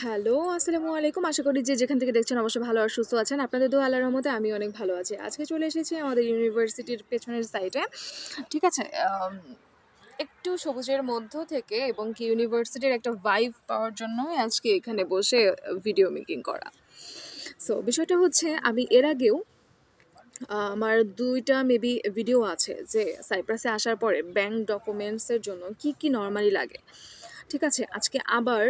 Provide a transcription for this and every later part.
Hello, আসসালামু আলাইকুম। আশা করি যে যেখান থেকে দেখছেন অবশ্যই ভালো আর সুস্থ আছেন। আপনাদের দোয়া আল্লাহর রহমতে আমি অনেক ভালো আছি। আজকে চলে এসেছি আমাদের ইউনিভার্সিটির পেছনের সাইডে। ঠিক আছে? একটু সবুজের মধ্য থেকে এবং কি ইউনিভার্সিটির একটা ভাইব পাওয়ার জন্যই আজকে এখানে বসে ভিডিও মেকিং করা। সো বিষয়টা হচ্ছে আমি এর আগেও আমার ২ টা মেবি ভিডিও আছে যে সাইপ্রাসে আসার পরে ব্যাংক ডকুমেন্টসের জন্য কি নরমালি লাগে। ঠিক আছে? আজকে আবার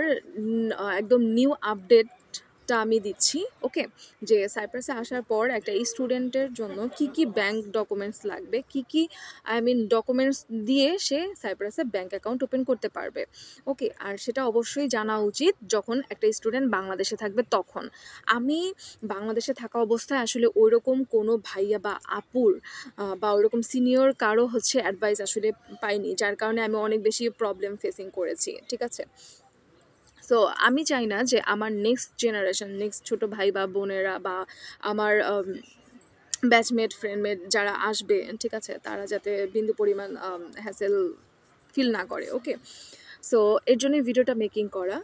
একদম নিউ আপডেটটা আমি দিচ্ছি। ওকে? যে সাইপ্রাসে আসার পর একটা স্টুডেন্টের জন্য কি ব্যাংক ডকুমেন্টস লাগবে, আই মিন ডকুমেন্টস দিয়ে সে সাইপ্রাসে ব্যাংক অ্যাকাউন্ট ওপেন করতে পারবে। ওকে? আর সেটা অবশ্যই জানা উচিত যখন একটা স্টুডেন্ট বাংলাদেশে থাকবে তখন। আমি বাংলাদেশে থাকা অবস্থায় আসলে ওইরকম কোনো ভাইয়া বা আপুর বা ওইরকম সিনিয়র কারো হচ্ছে অ্যাডভাইস আসলে পাইনি, যার কারণে আমি অনেক বেশি প্রবলেম ফেসিং করেছি। ঠিক আছে? সো আমি চাই না যে আমার নেক্সট জেনারেশন, নেক্সট ছোট ভাই বা বোনেরা বা আমার ব্যাচমেট ফ্রেন্ডমেট যারা আসবে, ঠিক আছে, তারা যাতে বিন্দু পরিমাণ হ্যাসেল ফিল না করে। ওকে? সো এর জন্যই ভিডিওটা মেকিং করা।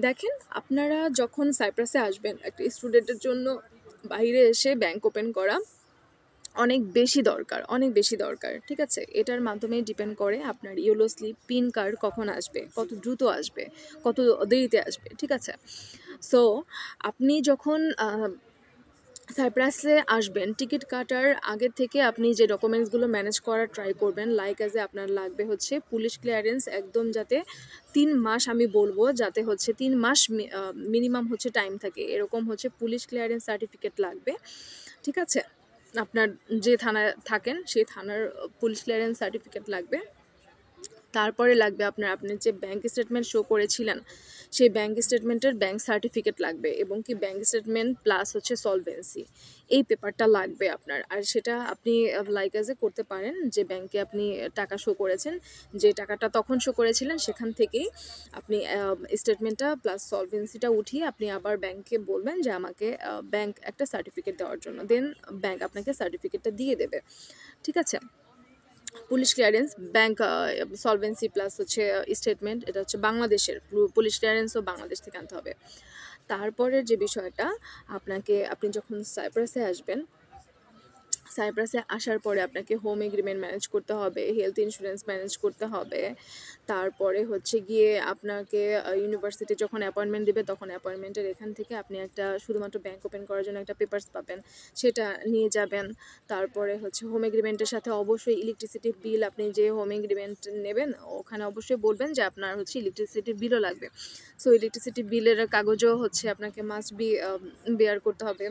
দেখেন, আপনারা যখন সাইপ্রাসে আসবেন একটা স্টুডেন্টের জন্য বাইরে এসে ব্যাংক ওপেন করা অনেক বেশি দরকার। ঠিক আছে? এটার মাধ্যমে ডিপেন্ড করে আপনার ইয়েলো স্লিপ, পিন কার্ড কখন আসবে, কত দ্রুত আসবে, কত দেরিতে আসবে। ঠিক আছে? সো আপনি যখন সাইপ্রাসে আসবেন, টিকিট কাটার আগে থেকে আপনি যে ডকুমেন্টসগুলো ম্যানেজ করার ট্রাই করবেন, লাইক অ্যাজ এ আপনার লাগবে হচ্ছে পুলিশ ক্লিয়ারেন্স, একদম যাতে ৩ মাস, আমি বলবো যাতে হচ্ছে ৩ মাস মিনিমাম হচ্ছে টাইম থাকে, এরকম হচ্ছে পুলিশ ক্লিয়ারেন্স সার্টিফিকেট লাগবে। ঠিক আছে? আপনার যে থানায় থাকেন সেই থানার পুলিশ ক্লিয়ারেন্স সার্টিফিকেট লাগবে। তারপরে লাগবে আপনি যে ব্যাংক স্টেটমেন্ট শো করেছিলেন সেই ব্যাংক স্টেটমেন্টের ব্যাংক সার্টিফিকেট লাগবে, এবং কি ব্যাংক স্টেটমেন্ট প্লাস হচ্ছে সলভেন্সি, এই পেপারটা লাগবে আপনার। আর সেটা আপনি লাইক অ্যাজ এ করতে পারেন যে ব্যাংকে আপনি টাকা শো করেছেন, যে টাকাটা তখন শো করেছিলেন সেখান থেকেই আপনি স্টেটমেন্টটা প্লাস সলভেন্সিটা উঠিয়ে আপনি আবার ব্যাংকে বলবেন যে আমাকে ব্যাংক একটা সার্টিফিকেট দেওয়ার জন্য, দেন ব্যাংক আপনাকে সার্টিফিকেটটা দিয়ে দেবে। ঠিক আছে? Police clearance, bank solvency plus হচ্ছে স্টেটমেন্ট, এটা হচ্ছে বাংলাদেশের পুলিশ ক্লিয়ারেন্সও বাংলাদেশ থেকে আনতে হবে। তারপরের যে বিষয়টা, আপনি যখন সাইপ্রাসে আসবেন, সাইপ্রাসে আসার পরে আপনাকে হোম এগ্রিমেন্ট ম্যানেজ করতে হবে, হেলথ ইন্স্যুরেন্স ম্যানেজ করতে হবে। তারপরে হচ্ছে গিয়ে আপনাকে ইউনিভার্সিটি যখন অ্যাপয়েন্টমেন্ট দিবে তখন অ্যাপয়েন্টমেন্টের এখান থেকে আপনি একটা শুধুমাত্র ব্যাংক ওপেন করার জন্য একটা পেপারস পাবেন, সেটা নিয়ে যাবেন। তারপরে হচ্ছে হোম এগ্রিমেন্টের সাথে অবশ্যই ইলেকট্রিসিটি বিল, আপনি যে হোম এগ্রিমেন্ট নেবেন ওখানে অবশ্যই বলবেন যে আপনার হচ্ছে ইলেকট্রিসিটি বিলও লাগবে। সো ইলেকট্রিসিটি বিলের কাগজও হচ্ছে আপনাকে মাস্ট বি বেয়ার করতে হবে।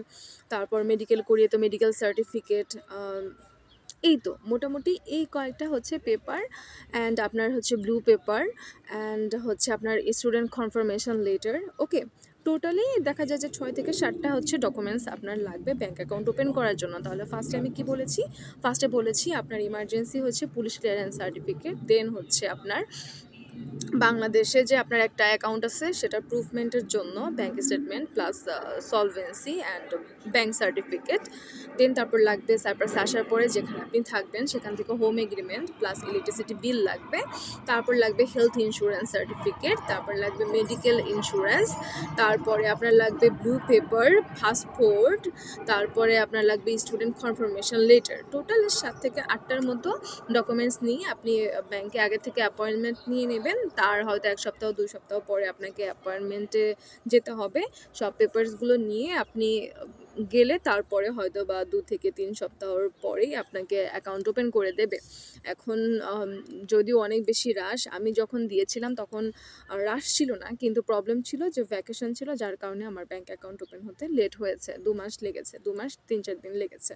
তারপর মেডিকেল করিয়ে তো মেডিকেল সার্টিফিকেট, এই তো মোটামুটি এই কয়েকটা হচ্ছে পেপার। অ্যান্ড আপনার হচ্ছে ব্লু পেপার, অ্যান্ড হচ্ছে আপনার স্টুডেন্ট কনফার্মেশন লেটার। ওকে? টোটালি দেখা যায় যে 6 থেকে 7টা হচ্ছে ডকুমেন্টস আপনার লাগবে ব্যাংক অ্যাকাউন্ট ওপেন করার জন্য। তাহলে ফার্স্টে আমি কি বলেছি? ফার্স্টে বলেছি আপনার ইমার্জেন্সি হচ্ছে পুলিশ ক্লিয়ারেন্স সার্টিফিকেট, দেন হচ্ছে আপনার বাংলাদেশে যে আপনার একটা অ্যাকাউন্ট আছে সেটার প্রুফমেন্টের জন্য bank statement plus solvency and bank certificate. Then তারপর লাগবে সাইপ্রাসে আসার পরে যেখানে আপনি থাকবেন সেখান থেকে home agreement plus electricity bill লাগবে। তারপর লাগবে হেলথ ইন্স্যুরেন্স সার্টিফিকেট, তারপর লাগবে মেডিকেল ইন্স্যুরেন্স, তারপরে আপনার লাগবে ব্লু পেপার, পাসপোর্ট, তারপরে আপনার লাগবে স্টুডেন্ট কনফার্মেশন লেটার। টোটাল 7 থেকে 8টার মতো ডকুমেন্টস নিয়ে আপনি ব্যাংকে আগে থেকে অ্যাপয়েন্টমেন্ট নিয়ে নেবেন। তার হয়তো 1 সপ্তাহ 2 সপ্তাহ পরে আপনাকে অ্যাপয়েন্টমেন্টে যেতে হবে। সব পেপারসগুলো নিয়ে আপনি গেলে তারপরে হয়তো বা 2 থেকে 3 সপ্তাহর পরেই আপনাকে অ্যাকাউন্ট ওপেন করে দেবে। এখন যদিও অনেক বেশি রাশ, আমি যখন দিয়েছিলাম তখন রাশ ছিল না, কিন্তু প্রবলেম ছিল যে ভ্যাকেশন ছিল, যার কারণে আমার ব্যাংক অ্যাকাউন্ট ওপেন হতে লেট হয়েছে, 2 মাস লেগেছে, 2 মাস 3-4 দিন লেগেছে।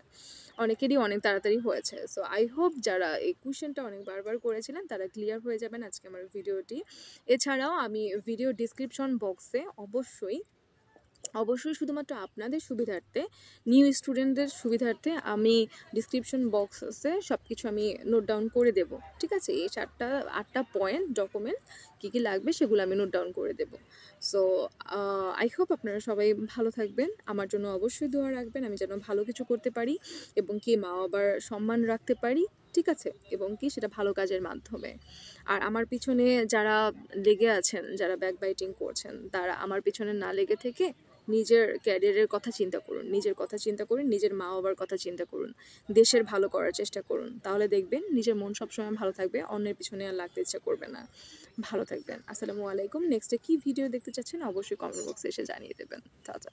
অনেকেরই অনেক তাড়াতাড়ি হয়েছে। সো আই হোপ যারা এই কোয়েশ্চেনটা অনেক বারবার করেছিলেন তারা ক্লিয়ার হয়ে যাবেন আজকে আমার ভিডিওটি। এছাড়াও আমি ভিডিও ডিসক্রিপশন বক্সে অবশ্যই শুধুমাত্র আপনাদের সুবিধার্থে, নিউ স্টুডেন্টদের সুবিধার্থে আমি ডিসক্রিপশন বক্সে সব কিছু আমি নোট ডাউন করে দেব। ঠিক আছে? এই 7টা 8টা পয়েন্ট ডকুমেন্ট কী লাগবে সেগুলো আমি নোট ডাউন করে দেব। সো আই হোপ আপনারা সবাই ভালো থাকবেন, আমার জন্য অবশ্যই দোয়া রাখবেন আমি যেন ভালো কিছু করতে পারি এবং কি মা বাবার সম্মান রাখতে পারি। ঠিক আছে? এবং কি সেটা ভালো কাজের মাধ্যমে। আর আমার পিছনে যারা লেগে আছেন, যারা ব্যাকবাইটিং করছেন, তারা আমার পিছনে না লেগে থেকে নিজের ক্যারিয়ারের কথা চিন্তা করুন। নিজের কথা চিন্তা করুন, নিজের মা-বাবার কথা চিন্তা করুন। দেশের ভালো করার চেষ্টা করুন। তাহলে দেখবেন নিজের মন সবসময় ভালো থাকবে। অন্যের পিছনে আর লাগতে ইচ্ছা করবে না। ভালো থাকবেন। আসসালামু আলাইকুম। নেক্সটে কি ভিডিও দেখতে চাচ্ছেন অবশ্যই কমেন্ট বক্সে এসে জানিয়ে দেবেন। টাটা।